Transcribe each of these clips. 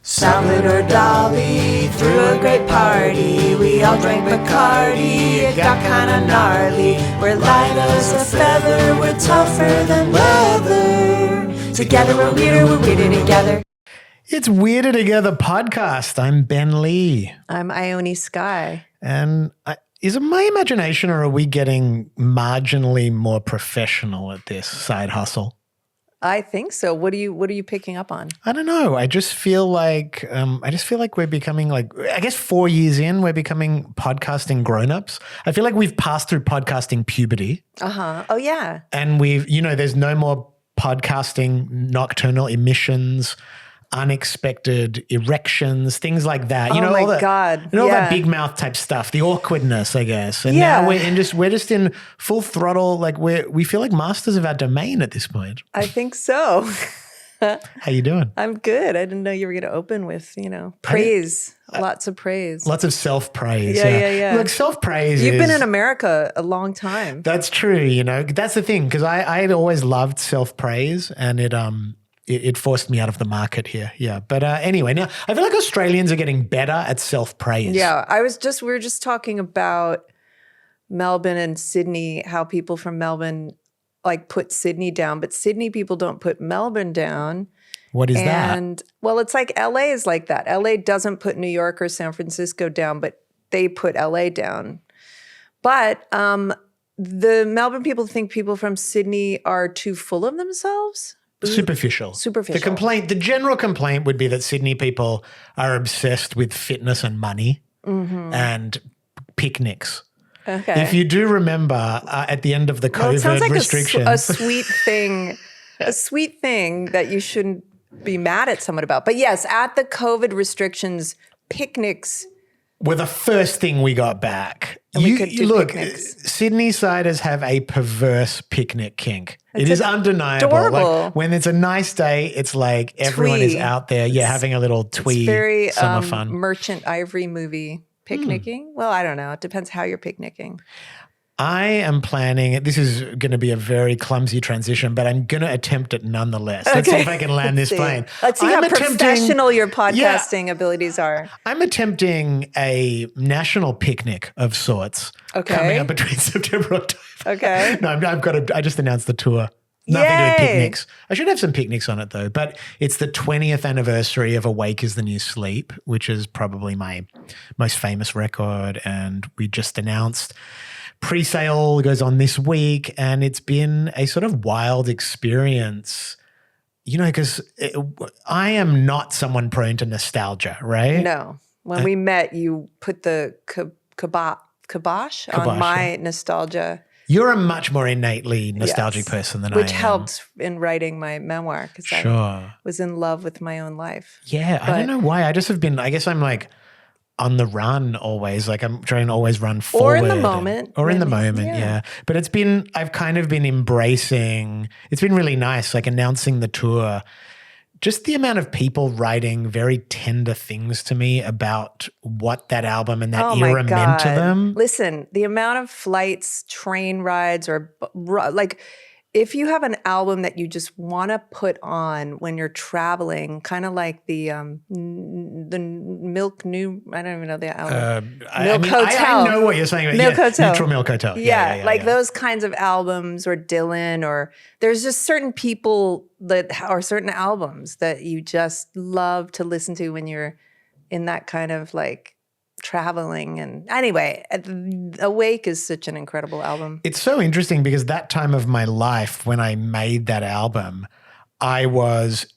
Salad or Dolly, threw a great party. We all drank Bacardi, it got kinda gnarly. We're light as a feather, we're tougher than leather. Together we're weirder together. It's Weirder Together podcast. I'm Ben Lee. I'm Ione Sky. And is it my imagination or are we getting marginally more professional at this side hustle? I think so. What are you picking up on? I don't know. I just feel like we're becoming I guess 4 years in, we're becoming podcasting grown-ups. I feel like we've passed through podcasting puberty. Uh-huh. Oh, yeah. And there's no more podcasting nocturnal emissions, unexpected erections, things like that. Oh my God. All that big mouth type stuff, the awkwardness, I guess. And Yeah. now we're just in full throttle. Like we feel like masters of our domain at this point. I think so. How you doing? I'm good. I didn't know you were going to open with, praise. Lots of praise. Lots of self-praise. Yeah. Look, self-praise You've been in America a long time. That's true, That's the thing, because I'd always loved self-praise and it forced me out of the market here. Yeah. But anyway, now I feel like Australians are getting better at self-praise. Yeah. We were just talking about Melbourne and Sydney, how people from Melbourne put Sydney down, but Sydney people don't put Melbourne down. What is that? And well, it's like LA is like that. LA doesn't put New York or San Francisco down, but they put LA down. But the Melbourne people think people from Sydney are too full of themselves. Superficial. The general complaint would be that Sydney people are obsessed with fitness and money and picnics. Okay. If you do remember at the end of the COVID it sounds like restrictions. a sweet thing that you shouldn't be mad at someone about. But yes, at the COVID restrictions, picnics were the first thing we got back. Look, Sydney siders have a perverse picnic kink. It is undeniable. Adorable. When it's a nice day, it's like everyone is out there, having a little twee it's very, summer fun. Merchant Ivory movie picnicking. Well, I don't know. It depends how you're picnicking. I am planning, this is going to be a very clumsy transition, but I'm going to attempt it nonetheless. Let's see if I can land this plane. Let's see how professional your podcasting abilities are. I'm attempting a national picnic of sorts coming up between September and October. Okay. No, I just announced the tour. Nothing to do with picnics. I should have some picnics on it though, but it's the 20th anniversary of Awake is the New Sleep, which is probably my most famous record. And we just announced pre-sale goes on this week, and it's been a sort of wild experience, because I am not someone prone to nostalgia, right? No. When we met, you put the kibosh on my nostalgia. You're a much more innately nostalgic person than I am. Which helped in writing my memoir because I was in love with my own life. Yeah, I don't know why. I just have been, I guess I'm on the run always. I'm trying to always run forward. Or in the moment. Yeah. But I've kind of been embracing, it's been really nice, announcing the tour. Just the amount of people writing very tender things to me about what that album and that era meant to them. Listen, the amount of flights, train rides, or if you have an album that you just want to put on when you're traveling, kind of like the Milk New, I don't even know the album. Milk Hotel. I know what you're saying. Milk Hotel. Neutral Milk Hotel. Those kinds of albums, or Dylan, or there's just certain people or certain albums that you just love to listen to when you're in that kind of traveling. And anyway, Awake is such an incredible album. It's so interesting because that time of my life when I made that album, I was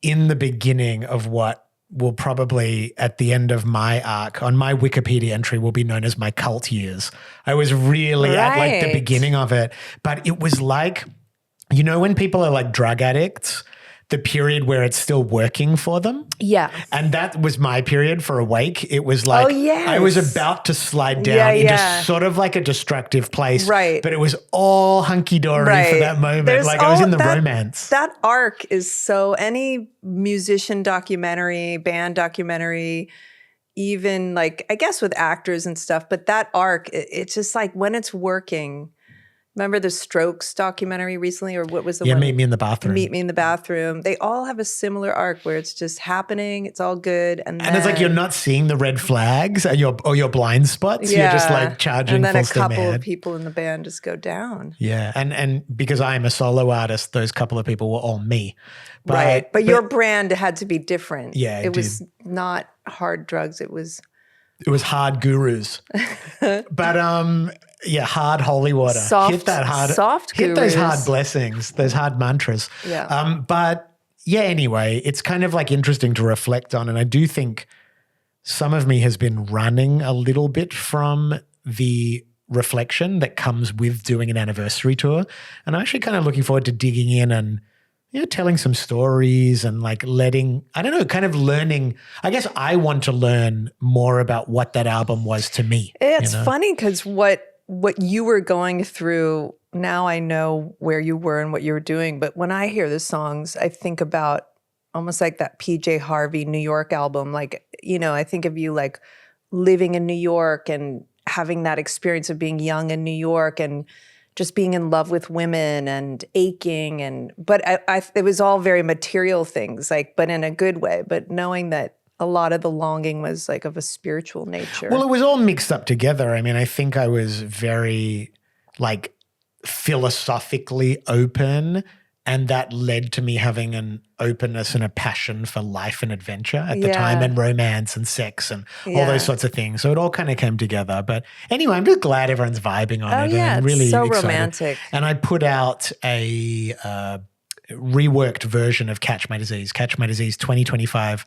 in the beginning of what will probably at the end of my arc on my Wikipedia entry will be known as my cult years. I was really at the beginning of it, but it was when people are drug addicts, the period where it's still working for them. Yeah. And that was my period for Awake. It was I was about to slide down into sort of a destructive place. Right. But it was all hunky-dory for that moment. I was in the romance. That arc is any musician documentary, band documentary, even I guess with actors and stuff, but that arc, it's just when it's working, Remember the Strokes documentary recently, or what was the Yeah, one? Meet Me in the Bathroom. Meet Me in the Bathroom. They all have a similar arc where it's just happening. It's all good, and And it's like you're then- not seeing the red flags and your blind spots. You're just like charging and then full a steam couple ahead. of people in the band just go down. Yeah, and because I'm a solo artist, those couple of people were all me. Right. But your brand had to be different. Yeah, it was not hard drugs. It was hard gurus. But yeah, hard holy water. Soft- hit that hard soft hit those gurus. hard blessings, those hard mantras. Yeah. But yeah, anyway, it's kind of like interesting to reflect on. And I do think some of me has been running a little bit from the reflection that comes with doing an anniversary tour. And I'm actually kind of looking forward to digging in and telling some stories and like kind of learning. I guess I want to learn more about what that album was to me. It's funny because what you were going through, now I know where you were and what you were doing. But when I hear the songs, I think about almost like that PJ Harvey New York album. Like, I think of you like living in New York and having that experience of being young in New York and just being in love with women and aching. But it was all very material things, like, but in a good way. But knowing that a lot of the longing was like of a spiritual nature. Well, it was all mixed up together. I mean, I think I was very like philosophically open, and that led to me having an openness and a passion for life and adventure at the time, and romance and sex and all those sorts of things. So it all kind of came together. But anyway, I'm just glad everyone's vibing on it. Yeah, and I'm really it's so excited. romantic. And I put out a reworked version of Catch My Disease 2025,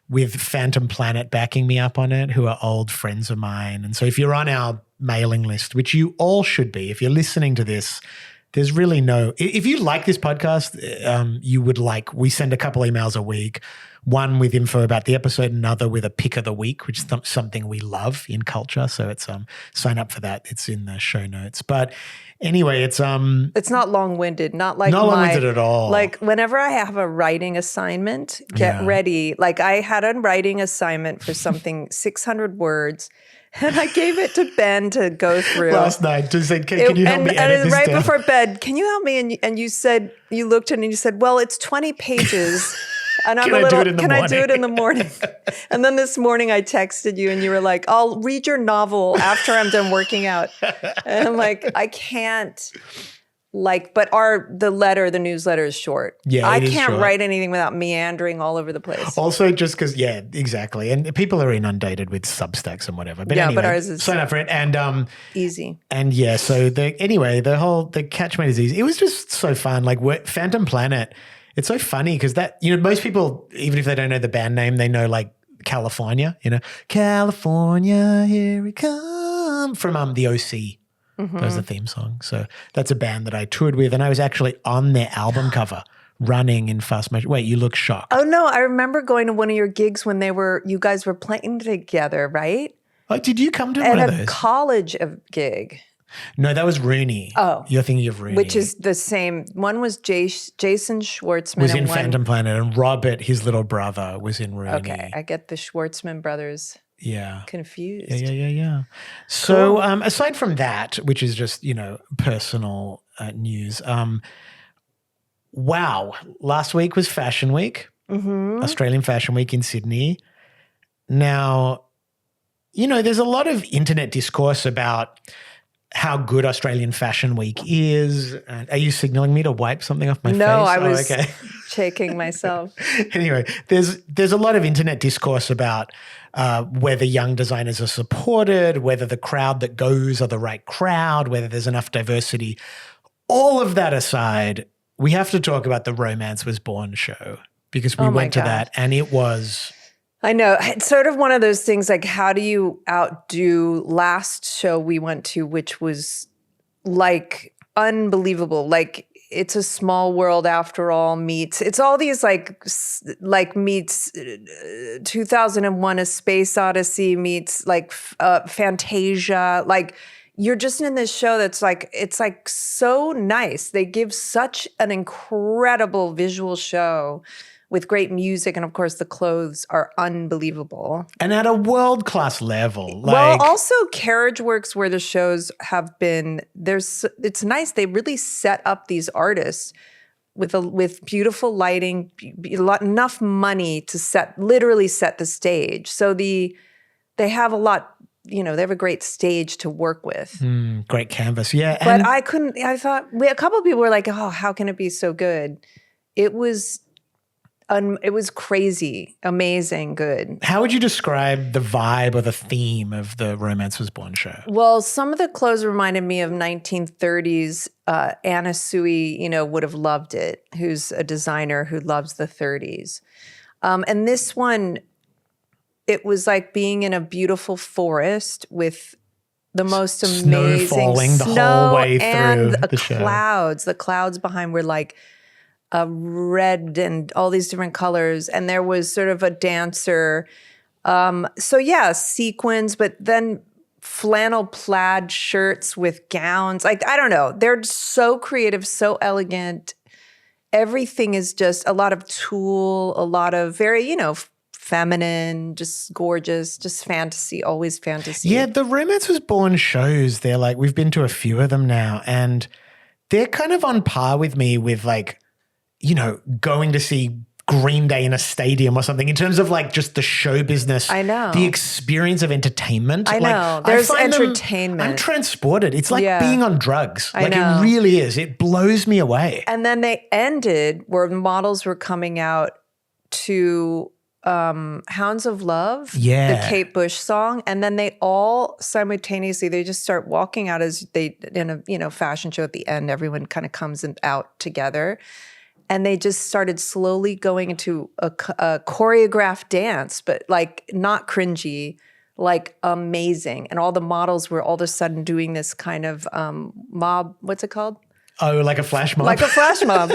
with Phantom Planet backing me up on it, who are old friends of mine. And so if you're on our mailing list, which you all should be, if you're listening to this, there's really if you like this podcast, we send a couple emails a week, one with info about the episode, another with a pick of the week, which is something we love in culture. So it's sign up for that. It's in the show notes. But anyway, it's not long-winded, not long-winded at all. Like whenever I have a writing assignment, get ready. Like I had a writing assignment for something 600 words. And I gave it to Ben to go through last night. Just said, can you help me edit this right down? before bed, can you help me? And you said, you looked at it and you said, well, it's 20 pages. And I'm Can I do it in the morning? And then this morning I texted you and you were like, I'll read your novel after I'm done working out. And I'm like, I can't. But the newsletter is short. Yeah, I it is can't short. write anything without meandering all over the place. Also, just because, yeah, exactly. And people are inundated with Substacks and whatever. But Yeah, anyway, but ours is sign up for it. And easy. And yeah, so the Catch My Disease, it was just so fun. Like Phantom Planet, it's so funny because most people, even if they don't know the band name, they know like California, California, here we come, from the OC. Mm-hmm. That was the theme song. So that's a band that I toured with, and I was actually on their album cover running in fast motion. Wait, you look shocked. Oh no, I remember going to one of your gigs when you guys were playing together, right? Oh, did you come to At one of a those? college gig. No, that was Rooney. Oh. You're thinking of Rooney. Which is the same. One was Jason Schwartzman. was in and one, Phantom Planet, and Robert, his little brother, was in Rooney. Okay, I get the Schwartzman brothers confused. Yeah. So aside from that, which is just, personal news, wow, last week was Fashion Week, Australian Fashion Week in Sydney. Now, there's a lot of internet discourse about how good Australian Fashion Week is. Are you signaling me to wipe something off my face? No, I was okay. shaking myself. Anyway, there's a lot of internet discourse about whether young designers are supported, whether the crowd that goes are the right crowd, whether there's enough diversity. All of that aside, we have to talk about the Romance Was Born show, because we went to that and it was... I know. It's sort of one of those things like, how do you outdo last show we went to, which was like unbelievable. Like It's a Small World After All meets, it's all these meets 2001 A Space Odyssey meets like Fantasia. Like you're just in this show that's like, it's like so nice. They give such an incredible visual show with great music. And of course, the clothes are unbelievable. And at a world-class level. Well, also Carriage Works, where the shows have been, it's nice. They really set up these artists with beautiful lighting, enough money to literally set the stage. So they have a lot, they have a great stage to work with. Great canvas, yeah. But I thought, a couple of people were like, oh, how can it be so good? It was crazy, amazing, good. How would you describe the vibe or the theme of the Romance Was Born show? Well, some of the clothes reminded me of 1930s. Anna Sui, would have loved it, who's a designer who loves the 30s. And this one, it was like being in a beautiful forest with the most amazing snow falling the whole way through the show. The clouds behind were like red and all these different colors. And there was sort of a dancer. Sequins, but then flannel plaid shirts with gowns. Like, I don't know. They're so creative, so elegant. Everything is just a lot of tulle, a lot of very, feminine, just gorgeous, just fantasy, always fantasy. Yeah, the Romance Was Born shows, they're like, we've been to a few of them now, and they're kind of on par with me with like, going to see Green Day in a stadium or something in terms of like just the show business. I know. The experience of entertainment. I know. There's entertainment. I'm transported. It's like being on drugs. I know. It really is. It blows me away. And then they ended where the models were coming out to Hounds of Love, the Kate Bush song. And then they all simultaneously, they just start walking out as they, in a fashion show at the end, everyone kind of comes out together. And they just started slowly going into a choreographed dance, but like not cringy, like amazing. And all the models were all of a sudden doing this kind of mob, what's it called? Oh, like a flash mob? Like a flash mob,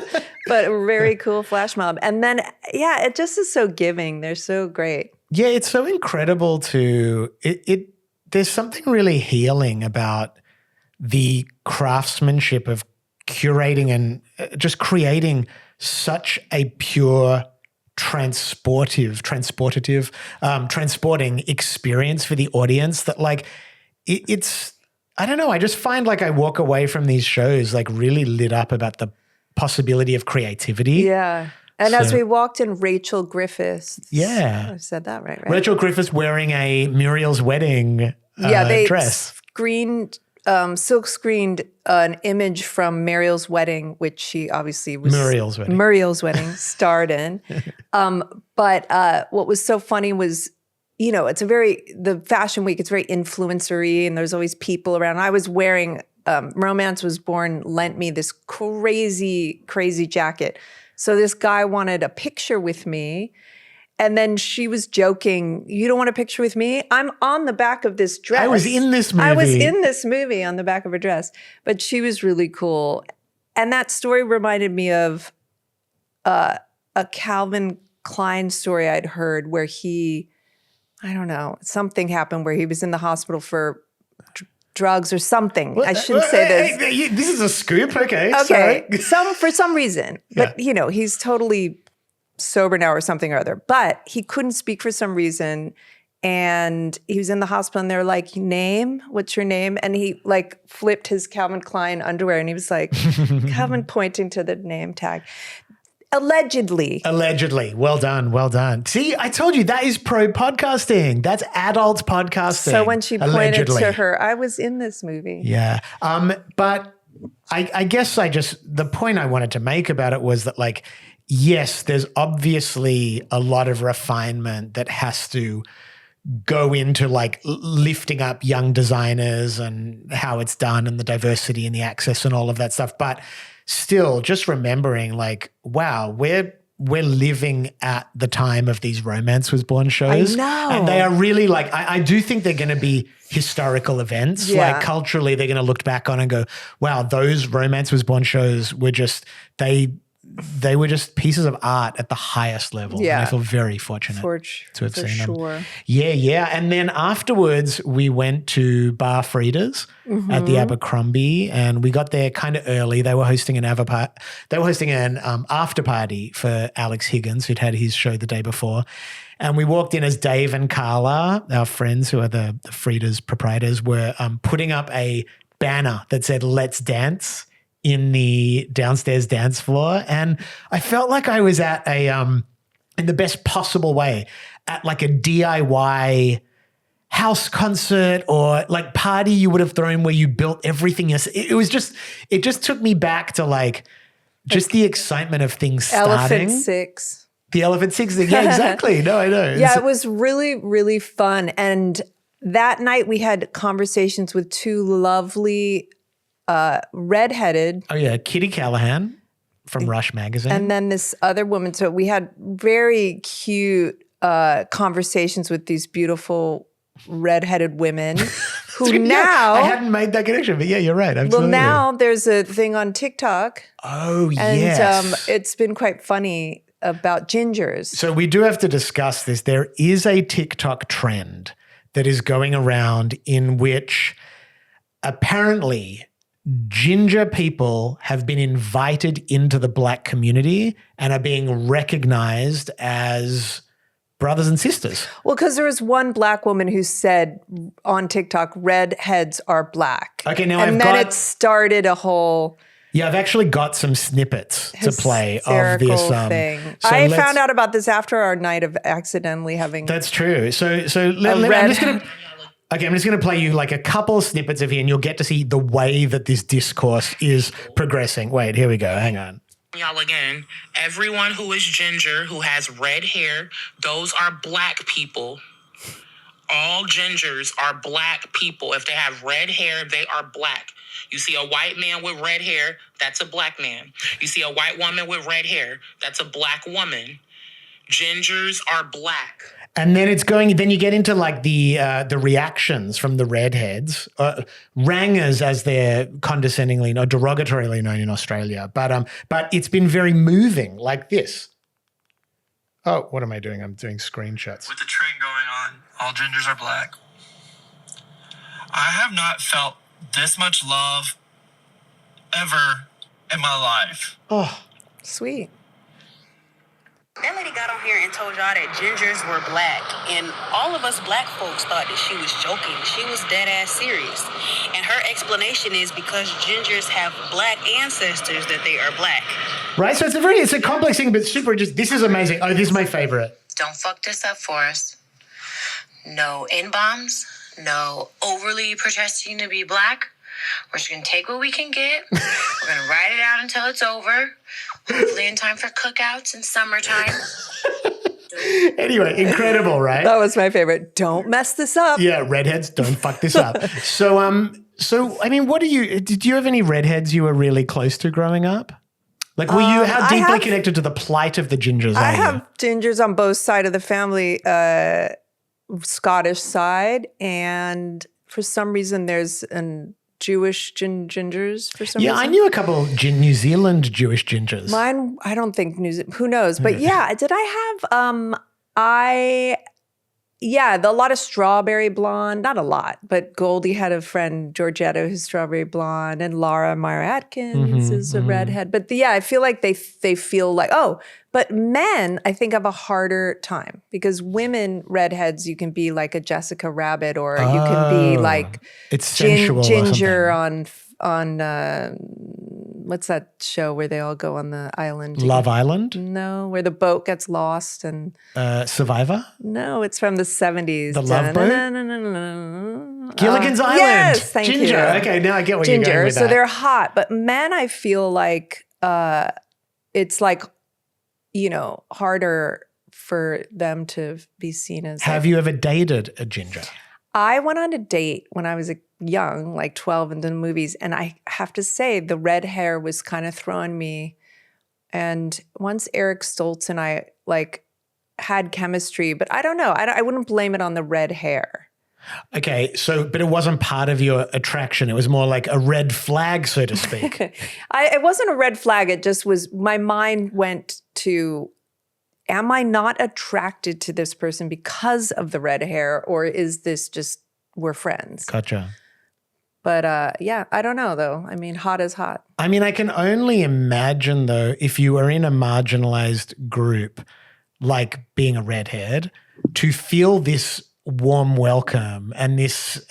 but a very cool flash mob. And then, it just is so giving. They're so great. Yeah, it's so incredible there's something really healing about the craftsmanship of curating and just creating such a pure transporting experience for the audience that like it's I don't know, I just find like I walk away from these shows like really lit up about the possibility of creativity. Yeah. And as we walked in, Rachel Griffiths. Yeah. I said that right? Rachel Griffiths wearing a Muriel's Wedding they dress. Silk screened an image from Muriel's Wedding, which she obviously was Muriel's Wedding starred in. But what was so funny was, the Fashion Week, it's very influencery and there's always people around. I was wearing, Romance Was Born lent me this crazy, crazy jacket. So this guy wanted a picture with me. And then she was joking, you don't want a picture with me? I'm on the back of this dress. I was in this movie on the back of her dress. But she was really cool. And that story reminded me of a Calvin Klein story I'd heard where something happened where he was in the hospital for drugs or something. I shouldn't say this. Hey, this is a scoop, okay. Okay, for some reason. But, he's totally sober now or something or other, but he couldn't speak for some reason and he was in the hospital and they're like, what's your name? And he like flipped his Calvin Klein underwear and he was like, Calvin pointing to the name tag. Allegedly. Well done. See, I told you that is pro podcasting. That's adult podcasting. So when she pointed to her, I was in this movie. Yeah. But I guess the point I wanted to make about it was that like, yes, there's obviously a lot of refinement that has to go into like lifting up young designers and how it's done and the diversity and the access and all of that stuff. But still just remembering like, wow, we're living at the time of these Romance Was Born shows. I know. And they are really like, I do think they're going to be historical events. Yeah. Like culturally, they're going to look back on and go, wow, those Romance Was Born shows were just, they they were just pieces of art at the highest level. Yeah. And I feel very fortunate to have for seen them. sure. Yeah. And then afterwards, we went to Bar Frida's at the Abercrombie, and we got there kind of early. They were hosting an after party for Alex Higgins, who'd had his show the day before. And we walked in as Dave and Carla, our friends who are the Frida's proprietors, were putting up a banner that said "Let's Dance" in the downstairs dance floor. And I felt like I was at in the best possible way, at like a DIY house concert or like party you would have thrown where you built everything. It just took me back to like just the excitement of things starting. Elephant Six. The Elephant Six thing. Yeah, exactly. No, I know. Yeah, it was really, really fun. And that night we had conversations with two lovely redheaded. Oh yeah, Kitty Callahan from Rush magazine. And then this other woman. So we had very cute conversations with these beautiful redheaded women who now. I hadn't made that connection, but yeah, you're right. Absolutely. Well, now there's a thing on TikTok. Oh, and, yes. It's been quite funny about gingers. So we do have to discuss this. There is a TikTok trend that is going around in which apparently ginger people have been invited into the Black community and are being recognized as brothers and sisters. Well, because there was one Black woman who said on TikTok, redheads are Black. Okay, now and then it started a whole... Yeah, I've actually got some snippets to play of this thing. So I found out about this after our night of accidentally having... That's true. I'm just going to play you like a couple of snippets of here and you'll get to see the way that this discourse is progressing. Wait, here we go. Hang on. Y'all again, everyone who is ginger, who has red hair, those are Black people. All gingers are Black people. If they have red hair, they are Black. You see a white man with red hair, that's a Black man. You see a white woman with red hair, that's a Black woman. Gingers are Black. And then then you get into like the reactions from the redheads, rangers as they're condescendingly or derogatorily known in Australia. But it's been very moving like this. Oh, what am I doing? I'm doing screenshots. With the trend going on, all gingers are Black. I have not felt this much love ever in my life. Oh, sweet. That lady got on here and told y'all that gingers were Black, and all of us Black folks thought that she was joking. She was dead ass serious, and her explanation is because gingers have Black ancestors that they are Black. Right, so it's a complex thing, but super. This is amazing. Oh, this is my favorite. Don't fuck this up for us. No N-bombs. No overly protesting to be Black. We're just going to take what we can get. We're going to ride it out until it's over. Hopefully in time for cookouts in summertime. Anyway, incredible, right? That was my favorite. Don't mess this up. Yeah, redheads, don't fuck this up. So I mean, did you have any redheads you were really close to growing up? Like, how deeply connected to the plight of the gingers are you? I have gingers on both sides of the family, Scottish side, and for some reason there's an Jewish gingers for some reason. Yeah, I knew a couple of New Zealand Jewish gingers. Mine, I don't think who knows? But yeah, did I have a lot of strawberry blonde, not a lot, but Goldie had a friend, Georgetta, who's strawberry blonde, and Laura Myra Atkins is a redhead. But I feel like they feel like, but men, I think, have a harder time because women redheads, you can be like a Jessica Rabbit, or you can be like it's sensual ginger on what's that show where they all go on the island? Love Island? No, where the boat gets lost and Survivor? No, it's from the 70s. The Love Boat? Gilligan's Island. Yes, thank Ginger. you. Okay, now I get what you're going with so that. they're hot, but men, I feel like it's like, harder for them to be seen as. Have you ever dated a ginger? I went on a date when I was young, like 12, and did movies. And I have to say, the red hair was kind of throwing me. And once Eric Stoltz and I had chemistry, but I don't know. I wouldn't blame it on the red hair. Okay, so but it wasn't part of your attraction. It was more like a red flag, so to speak. It wasn't a red flag. It just was, my mind went to, am I not attracted to this person because of the red hair, or is this just, we're friends? Gotcha. But yeah, I don't know though. I mean, hot is hot. I mean, I can only imagine though, if you were in a marginalized group, like being a redhead, to feel this warm welcome and this,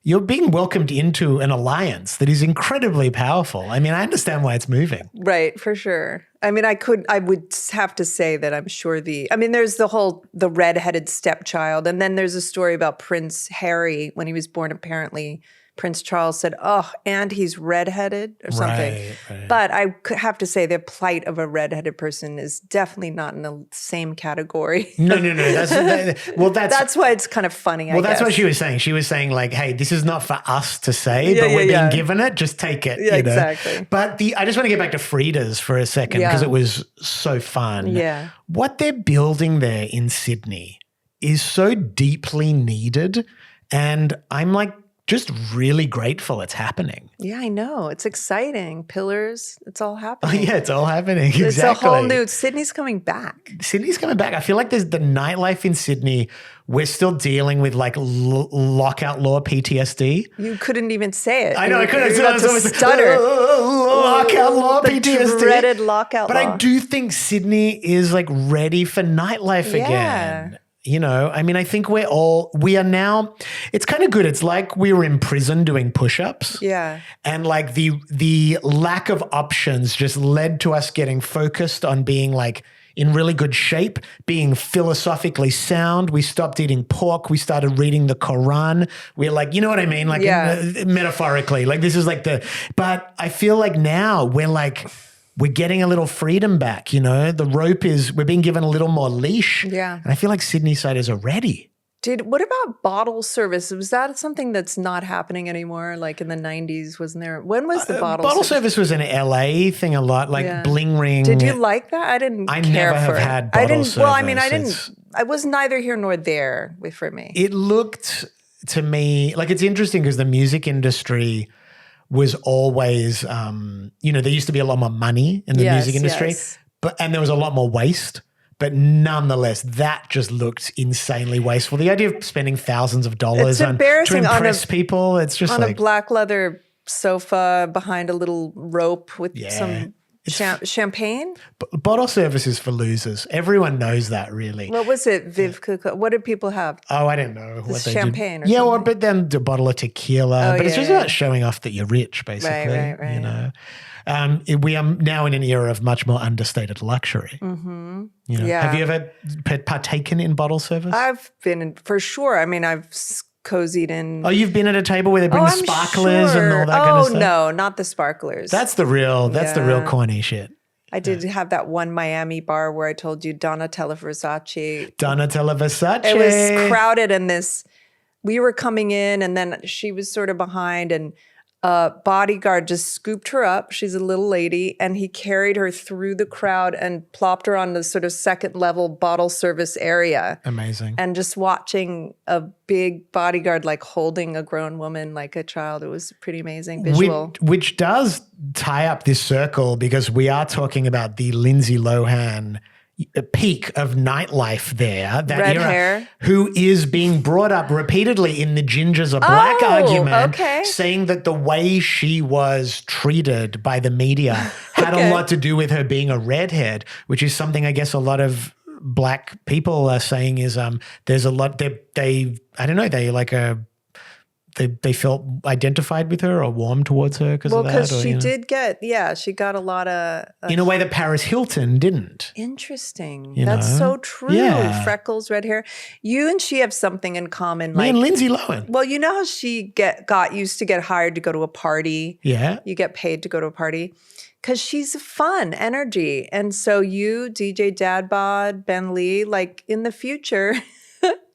you're being welcomed into an alliance that is incredibly powerful. I mean, I understand why it's moving. Right, for sure. I mean, I would have to say that I'm sure there's the redheaded stepchild. And then there's a story about Prince Harry when he was born, apparently. Prince Charles said, oh, and he's redheaded or something. Right. But I have to say the plight of a redheaded person is definitely not in the same category. No. That's why it's kind of funny, I guess. That's what she was saying. She was saying like, hey, this is not for us to say, but we're being given it. Just take it. Yeah, you know? exactly. But I just want to get back to Frida's for a second because it was so fun. Yeah. What they're building there in Sydney is so deeply needed. And I'm like, just really grateful it's happening. Yeah, I know. It's exciting. Pillars, it's all Oh, happening. yeah, it's all happening. Exactly. It's a whole new, Sydney's coming back. Sydney's coming back. I feel like there's the nightlife in Sydney. We're still dealing with like lockout law PTSD. You couldn't even say it. I know, I couldn't. You had to stutter. Lockout law The PTSD. dreaded lockout but law. I do think Sydney is like ready for nightlife Yeah. again. You know, I mean, I think we are now, it's kind of good. It's like we were in prison doing push-ups. Yeah. And like the lack of options just led to us getting focused on being like in really good shape, being philosophically sound. We stopped eating pork. We started reading the Quran. We're like, you know what I mean? Like metaphorically, like this is like but I feel like now we're getting a little freedom back, you know? We're being given a little more leash. Yeah. And I feel like Sydney siders are ready. What about bottle service? Was that something that's not happening anymore? Like in the 90s, wasn't there? When was the bottle service was an LA thing a lot, like Bling Ring. Did you like that? I didn't I care never for have it. had bottle service. Well, I mean, I was neither here nor there for me. It looked to me like it's interesting because the music industry was always, there used to be a lot more money in the music industry, and there was a lot more waste. But nonetheless, that just looked insanely wasteful. The idea of spending thousands of dollars to impress people, it's just on like a black leather sofa behind a little rope with some champagne. Bottle service is for losers. Everyone knows that, really. What was it, Viv Cook? What did people have? Oh, I don't know. What they champagne did. or something. But then a bottle of tequila. But it's just about showing off that you're rich, basically. Right. You know. We are now in an era of much more understated luxury. Mm-hmm. You know, Yeah. Have you ever partaken in bottle service? I've been in, for sure. I mean, I've cozied in. Oh, you've been at a table where they bring the sparklers and all that kind of stuff? Oh, no, not the sparklers. That's the real corny shit. I did have that one Miami bar where I told you Donatella Versace. Donatella Versace. It was crowded and we were coming in and then she was sort of behind and a bodyguard just scooped her up. She's a little lady and he carried her through the crowd and plopped her on the sort of second level bottle service area. Amazing. And just watching a big bodyguard like holding a grown woman like a child, it was pretty amazing visual. Which does tie up this circle because we are talking about the Lindsay Lohan peak of nightlife there, that Red era, hair. who is being brought up repeatedly in the gingers are black argument, saying that the way she was treated by the media had a lot to do with her being a redhead, which is something I guess a lot of black people are saying is there's a lot they felt identified with her or warm towards her because of that. Well, because she did she got a lot of in a way that Paris Hilton didn't. Interesting. You That's know? so true. Yeah. Freckles, red hair. You and she have something in common. Me and Lindsay Lohan. Well, you know how she used to get hired to go to a party. Yeah. You get paid to go to a party. Because she's fun, energy. And so you, DJ Dad Bod, Ben Lee, like in the future,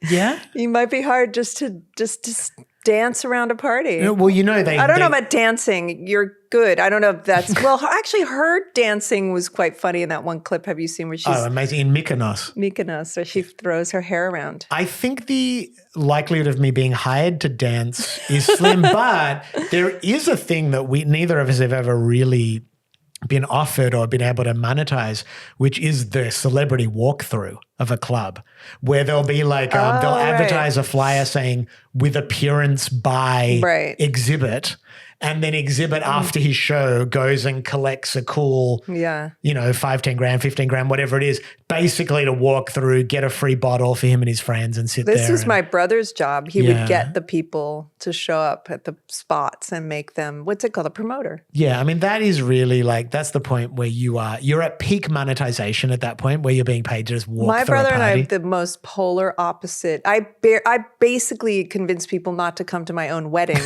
yeah, you might be hard just to dance around a party. Well, you know, I don't know about dancing. You're good. I don't know if that's well. Actually, her dancing was quite funny in that one clip. Have you seen where she's amazing in Mykonos? Mykonos, where she throws her hair around. I think the likelihood of me being hired to dance is slim, but there is a thing that neither of us have ever really been offered or been able to monetize, which is the celebrity walkthrough of a club, where there'll be like they'll advertise a flyer saying with appearance by exhibit, and then exhibit after his show goes and collects a cool, 5, 10 grand, 15 grand, whatever it is, basically to walk through, get a free bottle for him and his friends and sit there. This is my brother's job. He would get the people to show up at the spots and make them, what's it called, a promoter. Yeah, I mean, that is really like, that's the point where you're at peak monetization at that point where you're being paid to just walk my through a brother party. and I are the most polar opposite. I basically convince people not to come to my own wedding.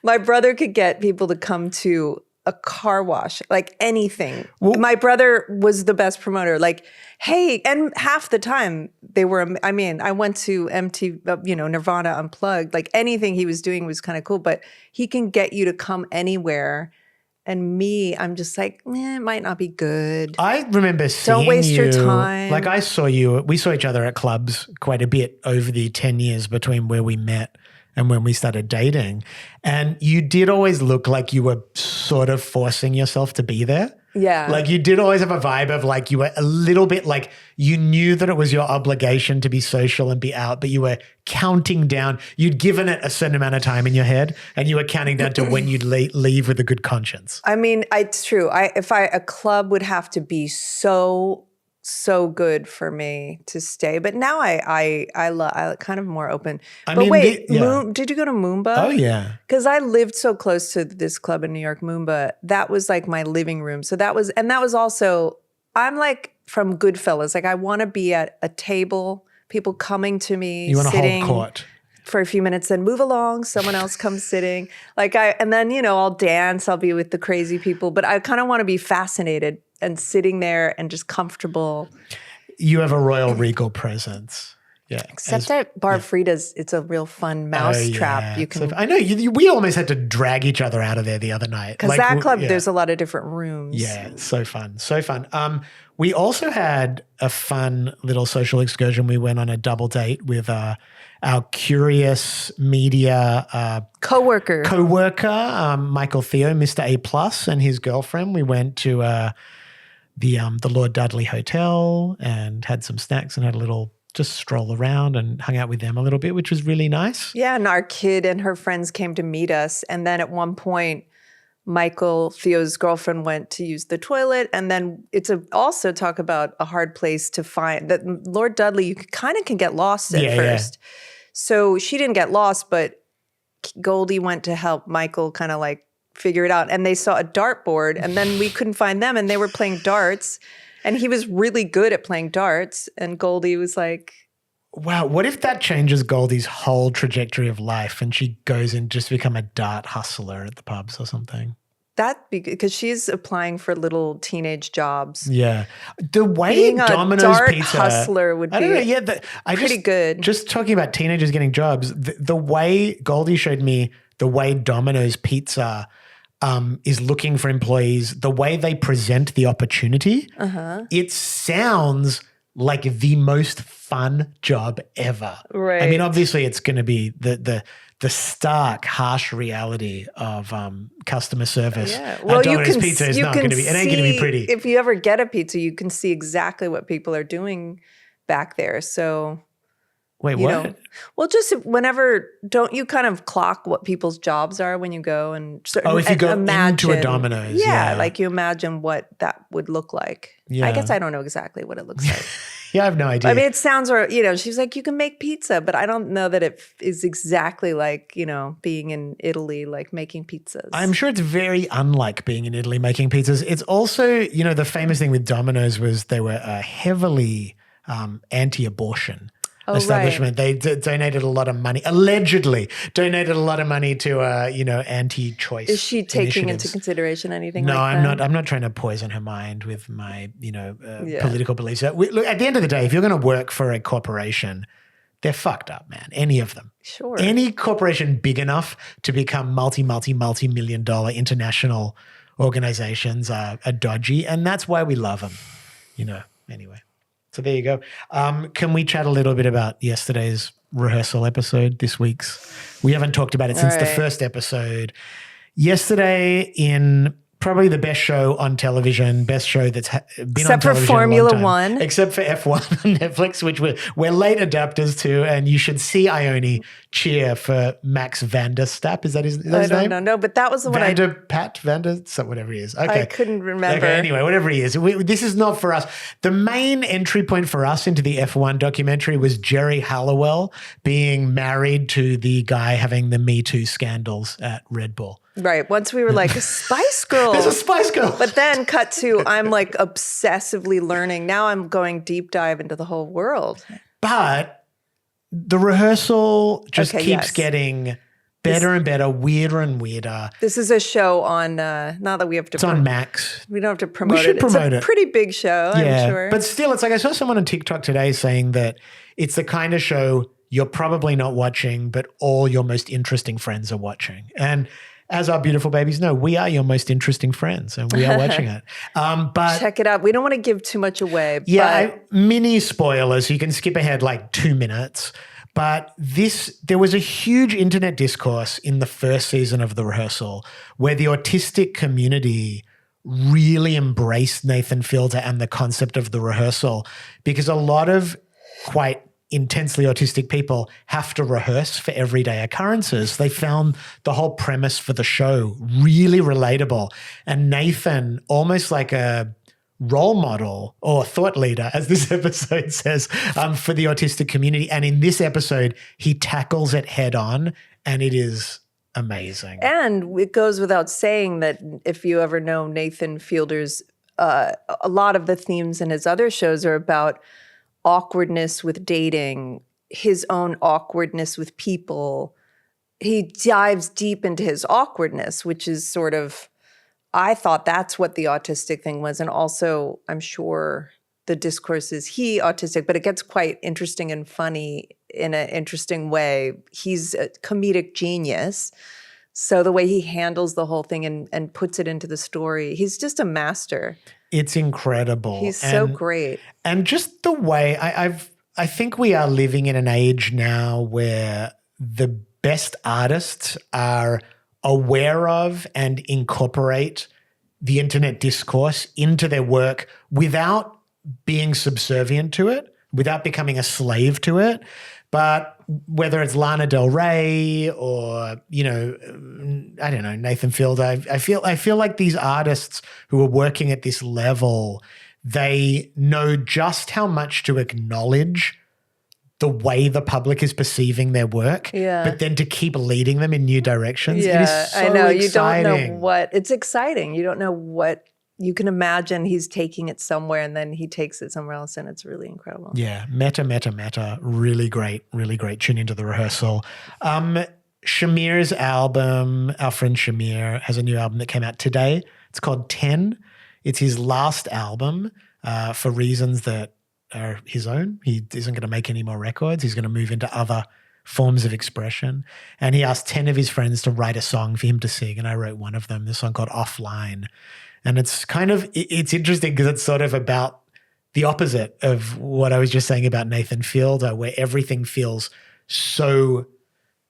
My brother could get people to come to a car wash, like anything. Well, my brother was the best promoter. Like, hey, and half the time they were, I mean, I went to Nirvana Unplugged. Like anything he was doing was kind of cool, but he can get you to come anywhere. And me, I'm just like, it might not be good. I remember seeing Don't waste your you, time. like we saw each other at clubs quite a bit over the 10 years between where we met and when we started dating. And you did always look like you were sort of forcing yourself to be there. Yeah. Like you did always have a vibe of like you were a little bit like you knew that it was your obligation to be social and be out, but you were counting down. You'd given it a certain amount of time in your head and you were counting down to when you'd leave with a good conscience. I mean, it's true. A club would have to be so good for me to stay. But now I kind of more open. Did you go to Moomba? Oh yeah. Because I lived so close to this club in New York, Moomba. That was like my living room. So that was also, I'm like from Goodfellas. Like I want to be at a table, people coming to me, you want to sitting hold court for a few minutes, then move along, someone else comes sitting. And then, I'll dance, I'll be with the crazy people, but I kind of want to be fascinated and sitting there and just comfortable. You have a royal regal presence. Yeah. Except at Bar Frida's, it's a real fun mouse trap. You can. So, I know we almost had to drag each other out of there the other night. Because that club, there's a lot of different rooms. Yeah, so fun. So fun. We also had a fun little social excursion. We went on a double date with our curious media co-worker, Michael Theo, Mr. A+, and his girlfriend. We went to the Lord Dudley Hotel and had some snacks and had a little just stroll around and hung out with them a little bit, which was really nice. Yeah, and our kid and her friends came to meet us. And then at one point, Michael Theo's girlfriend went to use the toilet. And then also talk about a hard place to find. That Lord Dudley, you kind of can get lost at first. Yeah. So she didn't get lost, but Goldie went to help Michael kind of like figure it out. And they saw a dartboard, and then we couldn't find them, and they were playing darts. And he was really good at playing darts. And Goldie was like, wow, what if that changes Goldie's whole trajectory of life and she goes and just become a dart hustler at the pubs or something? Because she's applying for little teenage jobs. Yeah. The way being Domino's a dart Pizza hustler would be pretty good. Just talking about teenagers getting jobs, the way Goldie showed me the way Domino's Pizza is looking for employees, the way they present the opportunity, it sounds like the most fun job ever. Right. I mean, obviously it's going to be the stark, harsh reality of customer service. Yeah. Well, Domino's Pizza is not going to be, it ain't going to be pretty. If you ever get a pizza, you can see exactly what people are doing back there. So wait, what? Well, just whenever, don't you kind of clock what people's jobs are when you go and if you go into a Domino's. Yeah, like you imagine what that would look like. Yeah. I guess I don't know exactly what it looks like. Yeah, I have no idea. I mean, it sounds, she's like, you can make pizza, but I don't know that it is exactly like, being in Italy, like making pizzas. I'm sure it's very unlike being in Italy making pizzas. It's also, the famous thing with Domino's was they were heavily anti-abortion establishment. Right. They donated a lot of money, allegedly donated a lot of money to, anti-choice. Is she taking initiatives. into consideration anything No, like I'm that? not. I'm not trying to poison her mind with my, political beliefs. Look, at the end of the day, if you're going to work for a corporation, they're fucked up, man. Any of them. Sure. Any corporation big enough to become multi-million dollar international organizations are dodgy, and that's why we love them, anyway. So there you go. Can we chat a little bit about yesterday's rehearsal episode, this week's? We haven't talked about it since the first episode. Yesterday, in probably the best show on television, best show that's been Except on television for Formula in a long time. One. Except for F1 on Netflix, which we're late adapters to, and you should see Ione cheer for Max Vanderstappen. Is that his name? I don't know. No, but that was the one whatever he is. Okay. I couldn't remember. Okay, anyway, whatever he is. This is not for us. The main entry point for us into the F1 documentary was Jerry Halliwell being married to the guy having the Me Too scandals at Red Bull. Right. Once we were like, a Spice Girl. There's a Spice Girl. But then cut to, I'm like obsessively learning. Now I'm going deep dive into the whole world. But the rehearsal just keeps yes. getting better and better, weirder and weirder. This is a show on, not that we have to. It's on Max. We don't have to promote We should it. promote it's a pretty big show, I'm sure. But still, it's like I saw someone on TikTok today saying that it's the kind of show you're probably not watching, but all your most interesting friends are watching. And as our beautiful babies know, we are your most interesting friends and we are watching it. But check it out. We don't want to give too much away. Yeah, but mini spoilers. You can skip ahead like 2 minutes. But there was a huge internet discourse in the first season of The Rehearsal where the autistic community really embraced Nathan Fielder and the concept of The Rehearsal, because a lot of quite intensely autistic people have to rehearse for everyday occurrences. They found the whole premise for the show really relatable. And Nathan, almost like a role model or thought leader, as this episode says, for the autistic community. And in this episode, he tackles it head on, and it is amazing. And it goes without saying that if you ever know Nathan Fielder's, a lot of the themes in his other shows are about awkwardness with dating, his own awkwardness with people. He dives deep into his awkwardness, which is sort of, I thought that's what the autistic thing was. And also, I'm sure the discourse is he autistic, but it gets quite interesting and funny in an interesting way. He's a comedic genius. So the way he handles the whole thing and puts it into the story, he's just a master. It's incredible. He's so great. And just the way I think we are living in an age now where the best artists are aware of and incorporate the internet discourse into their work without being subservient to it, without becoming a slave to it. But whether it's Lana Del Rey or, I don't know, Nathan Fielder, I feel like these artists who are working at this level, they know just how much to acknowledge the way the public is perceiving their work, but then to keep leading them in new directions. Yeah, it is so I know. exciting. You don't know what, it's exciting. You don't know what, you can imagine he's taking it somewhere and then he takes it somewhere else, and it's really incredible. Yeah, meta. Really great, really great. Tune into The Rehearsal. Shamir's album, our friend Shamir, has a new album that came out today. It's called 10. It's his last album for reasons that are his own. He isn't going to make any more records. He's going to move into other forms of expression. And he asked 10 of his friends to write a song for him to sing, and I wrote one of them, this song called Offline. And it's interesting because it's sort of about the opposite of what I was just saying about Nathan Fielder, where everything feels so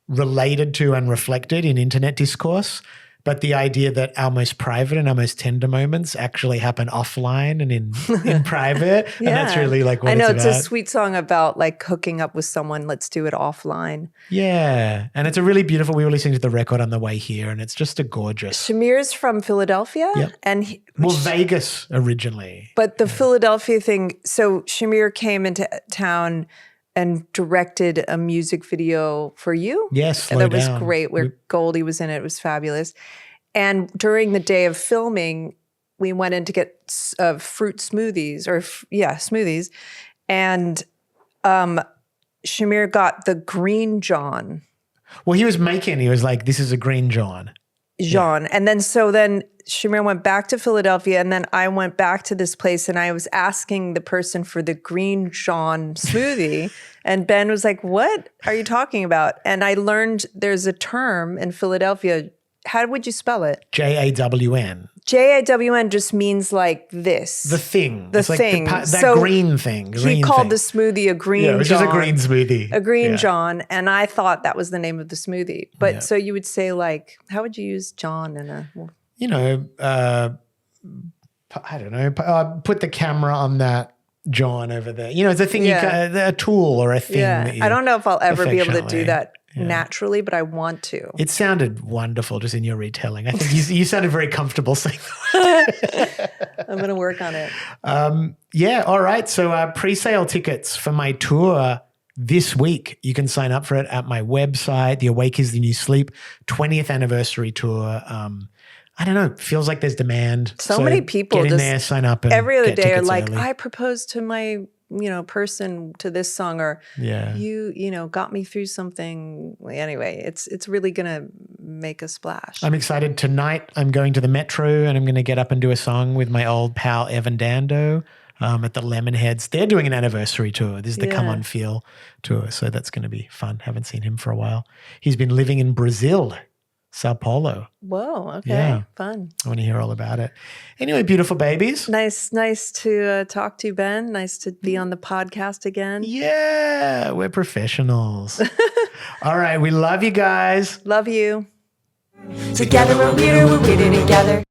related to and reflected in internet discourse. But the idea that our most private and our most tender moments actually happen offline and in private. Yeah. And that's really like what I know, it's it's about. a sweet song about like hooking up with someone. Let's do it offline. Yeah. And it's a really beautiful, we were listening to the record on the way here, and it's just a gorgeous. Shamir's from Philadelphia. Yep. And Vegas originally. But the Philadelphia thing, so Shamir came into town and directed a music video for you. Yes, Slow that was Down. great, where Goldie was in it. It was fabulous. And during the day of filming, we went in to get fruit smoothies, smoothies. And Shamir got the Green John. Well, he was like, this is a Green John. Jean. And then Shamir went back to Philadelphia, and then I went back to this place, and I was asking the person for the green Jean smoothie. And Ben was like, "What are you talking about?" And I learned there's a term in Philadelphia. How would you spell it? JAWN. JAWN just means like this. The thing. The It's like thing. that So green thing. He called the smoothie a green Yeah, it was just a John. green smoothie. A green Yeah. John. And I thought that was the name of the smoothie. But Yeah. so you would say like, how would you use John in a... You know, I don't know, put the camera on that John over there. You know, it's a thing, a tool or a thing. That you I don't know if I'll ever be able to do affectionately- that Yeah. naturally, but I want to. It sounded wonderful just in your retelling. I think you sounded very comfortable saying that. I'm going to work on it. Yeah, all right. So pre-sale tickets for my tour this week. You can sign up for it at my website, The Awake is the New Sleep 20th anniversary tour. I don't know. Feels like there's demand. So many people get in just there, sign up, and Every other get day are tickets like, early. I proposed to my, person to this song, or Yeah. you got me through something. Anyway, it's really going to make a splash. I'm excited. Tonight I'm going to the Metro and I'm going to get up and do a song with my old pal Evan Dando at the Lemonheads. They're doing an anniversary tour. This is the Come On Feel tour. So that's going to be fun. Haven't seen him for a while. He's been living in Brazil, Sao Paulo. Whoa, okay, Yeah. fun. I want to hear all about it. Anyway, beautiful babies. Nice to talk to you, Ben. Nice to be on the podcast again. Yeah, we're professionals. All right, we love you guys. Love you. Together we're weirder together.